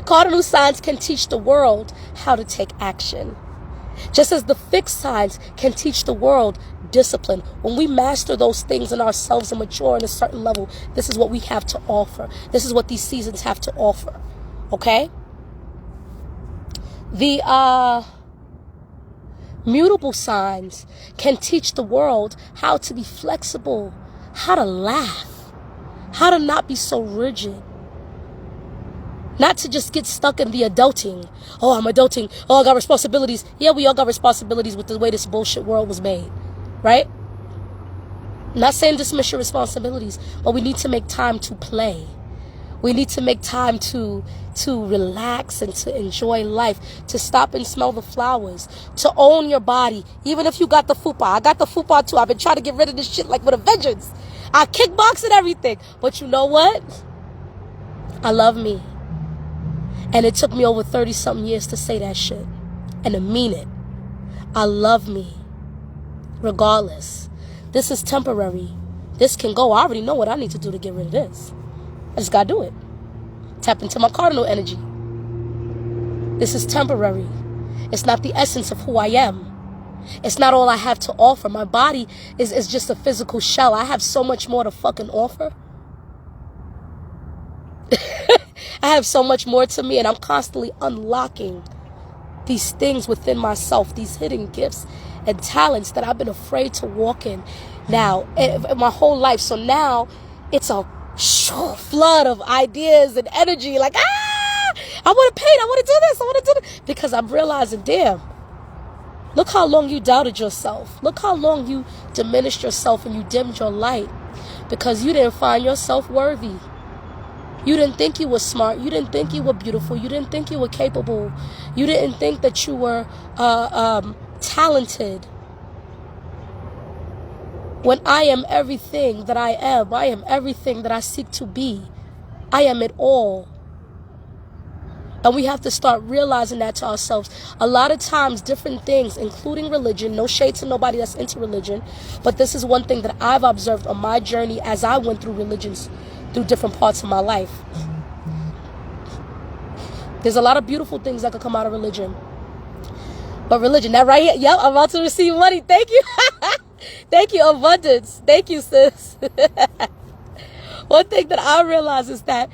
Speaker 1: Cardinal signs can teach the world how to take action. Just as the fixed signs can teach the world discipline. When we master those things in ourselves and mature in a certain level, this is what we have to offer. This is what these seasons have to offer. Okay? The mutable signs can teach the world how to be flexible, how to laugh, how to not be so rigid. Not to just get stuck in the adulting. Oh, I'm adulting. Oh, I got responsibilities. Yeah, we all got responsibilities with the way this bullshit world was made. Right? I'm not saying dismiss your responsibilities, but we need to make time to play. We need to make time to relax and to enjoy life, to stop and smell the flowers, to own your body. Even if you got the fupa. I got the fupa too. I've been trying to get rid of this shit like with a vengeance. I kickbox and everything. But you know what? I love me. And it took me over 30-something years to say that shit. And to mean it. I love me. Regardless. This is temporary. This can go. I already know what I need to do to get rid of this. I just gotta do it. Tap into my cardinal energy. This is temporary. It's not the essence of who I am. It's not all I have to offer. My body is just a physical shell. I have so much more to fucking offer. I have so much more to me, and I'm constantly unlocking these things within myself, these hidden gifts and talents that I've been afraid to walk in now my whole life. So now it's a flood of ideas and energy. Like, I want to paint. I want to do this. I want to do this. Because I'm realizing, damn, look how long you doubted yourself. Look how long you diminished yourself and you dimmed your light because you didn't find yourself worthy. You didn't think you were smart. You didn't think you were beautiful. You didn't think you were capable. You didn't think that you were talented. When I am everything that I am everything that I seek to be. I am it all. And we have to start realizing that to ourselves. A lot of times, different things, including religion, no shade to nobody that's into religion, but this is one thing that I've observed on my journey as I went through religions, through different parts of my life. There's a lot of beautiful things that could come out of religion. But religion, that right here, yep, I'm about to receive money. Thank you. Thank you, abundance. Thank you, sis. One thing that I realize is that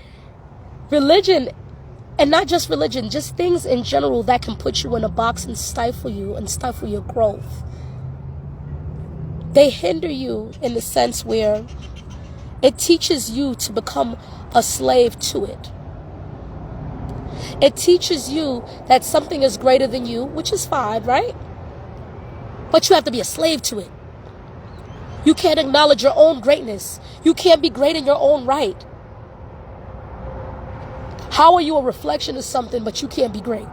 Speaker 1: religion, and not just religion, just things in general that can put you in a box and stifle you and stifle your growth. They hinder you in the sense where it teaches you to become a slave to it. It teaches you that something is greater than you, which is fine, right? But you have to be a slave to it. You can't acknowledge your own greatness. You can't be great in your own right. How are you a reflection of something, but you can't be great?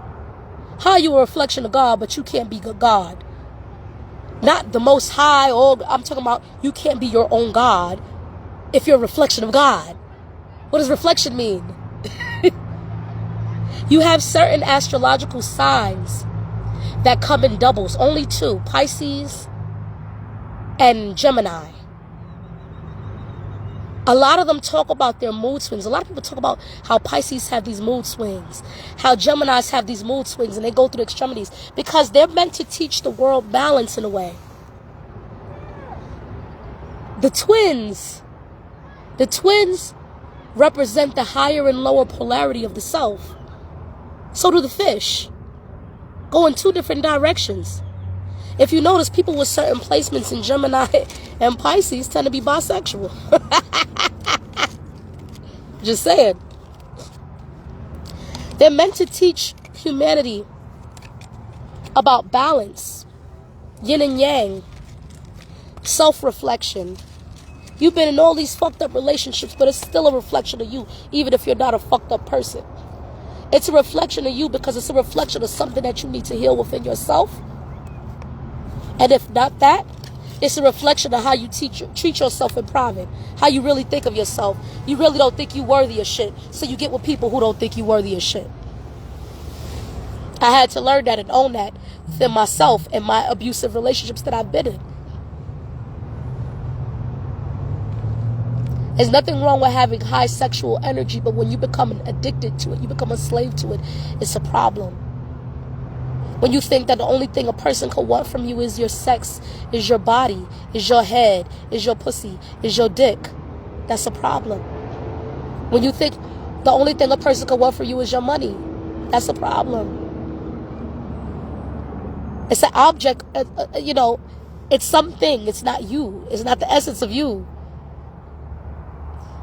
Speaker 1: How are you a reflection of God, but you can't be God? Not the most high, I'm talking about you can't be your own God if you're a reflection of God. What does reflection mean? You have certain astrological signs that come in doubles. Only two, Pisces and Gemini. A lot of them talk about their mood swings. A lot of people talk about how Pisces have these mood swings, how Geminis have these mood swings, and they go through the extremities because they're meant to teach the world balance in a way. The twins represent the higher and lower polarity of the self. So do the fish. Go in two different directions. If you notice, people with certain placements in Gemini and Pisces tend to be bisexual. Just saying. They're meant to teach humanity about balance, yin and yang, self-reflection. You've been in all these fucked up relationships, but it's still a reflection of you, even if you're not a fucked up person. It's a reflection of you because it's a reflection of something that you need to heal within yourself. And if not that, it's a reflection of how you treat yourself in private, how you really think of yourself. You really don't think you worthy of shit, so you get with people who don't think you worthy of shit. I had to learn that and own that within myself and my abusive relationships that I've been in. There's nothing wrong with having high sexual energy, but when you become addicted to it, you become a slave to it, it's a problem. When you think that the only thing a person can want from you is your sex, is your body, is your head, is your pussy, is your dick, that's a problem. When you think the only thing a person can want from you is your money, that's a problem. It's an object, it's something, it's not you. It's not the essence of you.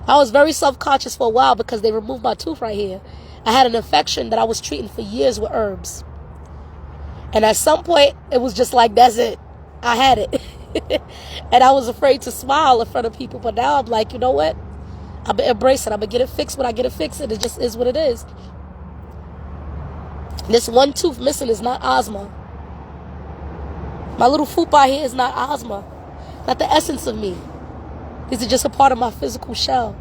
Speaker 1: I was very self-conscious for a while because they removed my tooth right here. I had an infection that I was treating for years with herbs. And at some point, it was just like, that's it. I had it. And I was afraid to smile in front of people. But now I'm like, you know what? I'm going to embrace it. I'm going to get it fixed when I get it fixed. And it just is what it is. This one tooth missing is not asthma. My little fupa here is not asthma. Not the essence of me. These are just a part of my physical shell.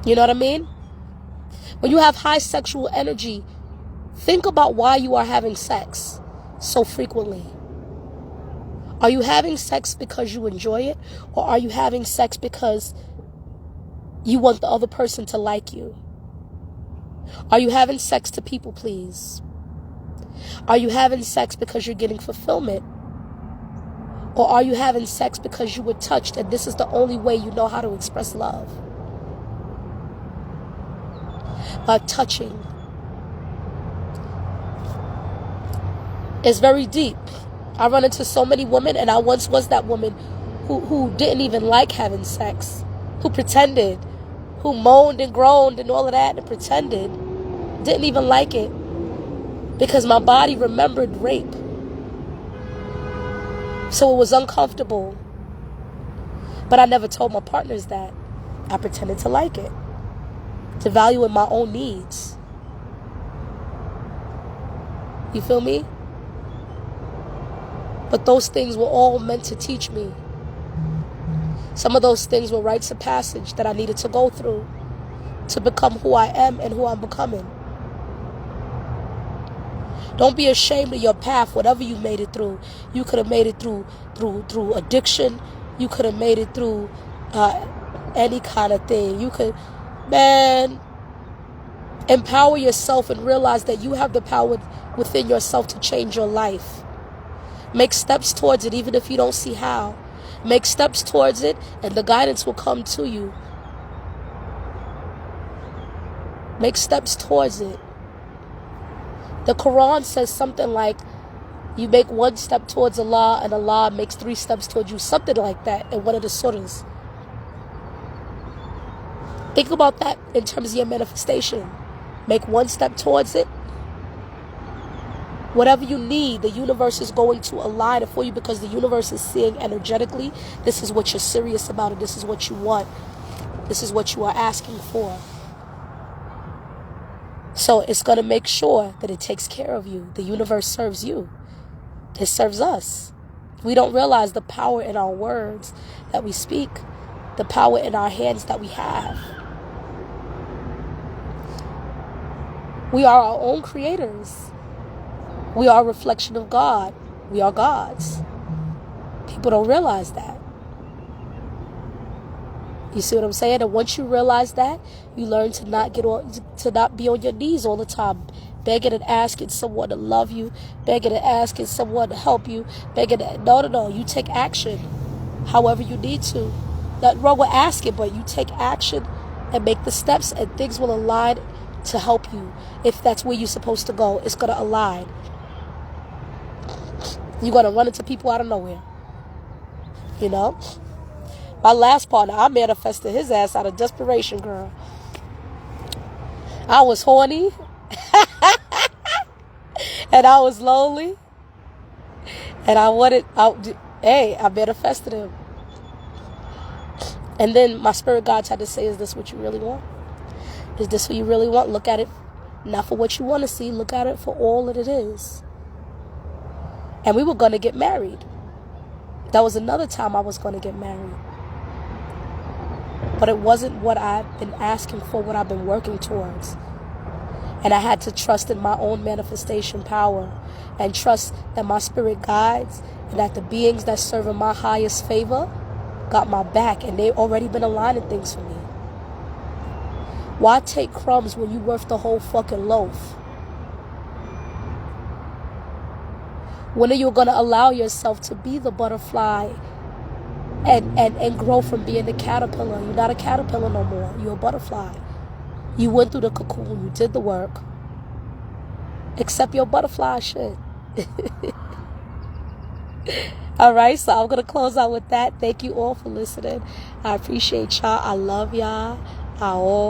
Speaker 1: You know what I mean? When you have high sexual energy, think about why you are having sex so frequently. Are you having sex because you enjoy it? Or are you having sex because you want the other person to like you? Are you having sex to people please? Are you having sex because you're getting fulfillment? Or are you having sex because you were touched and this is the only way you know how to express love? By touching. It's very deep. I run into so many women, and I once was that woman who didn't even like having sex, who pretended, who moaned and groaned and all of that and pretended, didn't even like it because my body remembered rape. So it was uncomfortable. But I never told my partners that. I pretended to like it, to value in my own needs. You feel me? But those things were all meant to teach me. Some of those things were rites of passage that I needed to go through to become who I am and who I'm becoming. Don't be ashamed of your path, whatever you made it through. You could have made it through addiction. You could have made it through any kind of thing. You could, empower yourself and realize that you have the power within yourself to change your life. Make steps towards it, even if you don't see how. Make steps towards it, and the guidance will come to you. Make steps towards it. The Quran says something like, you make one step towards Allah, and Allah makes 3 steps towards you. Something like that in one of the surahs. Think about that in terms of your manifestation. Make one step towards it. Whatever you need, the universe is going to align it for you because the universe is seeing energetically, this is what you're serious about, and this is what you want. This is what you are asking for. So it's going to make sure that it takes care of you. The universe serves you. It serves us. We don't realize the power in our words that we speak, the power in our hands that we have. We are our own creators. We are a reflection of God. We are gods. People don't realize that. You see what I'm saying? And once you realize that, you learn to not be on your knees all the time, begging and asking someone to love you, begging and asking someone to help you, no. You take action, however you need to. Nothing wrong with asking, but you take action and make the steps, and things will align to help you. If that's where you're supposed to go, it's gonna align. You're gonna run into people out of nowhere. You know? My last partner, I manifested his ass out of desperation, girl. I was horny. And I was lonely. And I manifested him. And then my spirit guides had to say, is this what you really want? Is this what you really want? Look at it not for what you want to see. Look at it for all that it is. And we were going to get married. That was another time I was going to get married. But it wasn't what I've been asking for, what I've been working towards. And I had to trust in my own manifestation power and trust that my spirit guides and that the beings that serve in my highest favor got my back, and they've already been aligning things for me. Why take crumbs when you're worth the whole fucking loaf? When are you going to allow yourself to be the butterfly and grow from being a caterpillar? You're not a caterpillar no more. You're a butterfly. You went through the cocoon. You did the work. Accept your butterfly shit. All right, so I'm going to close out with that. Thank you all for listening. I appreciate y'all. I love y'all. I all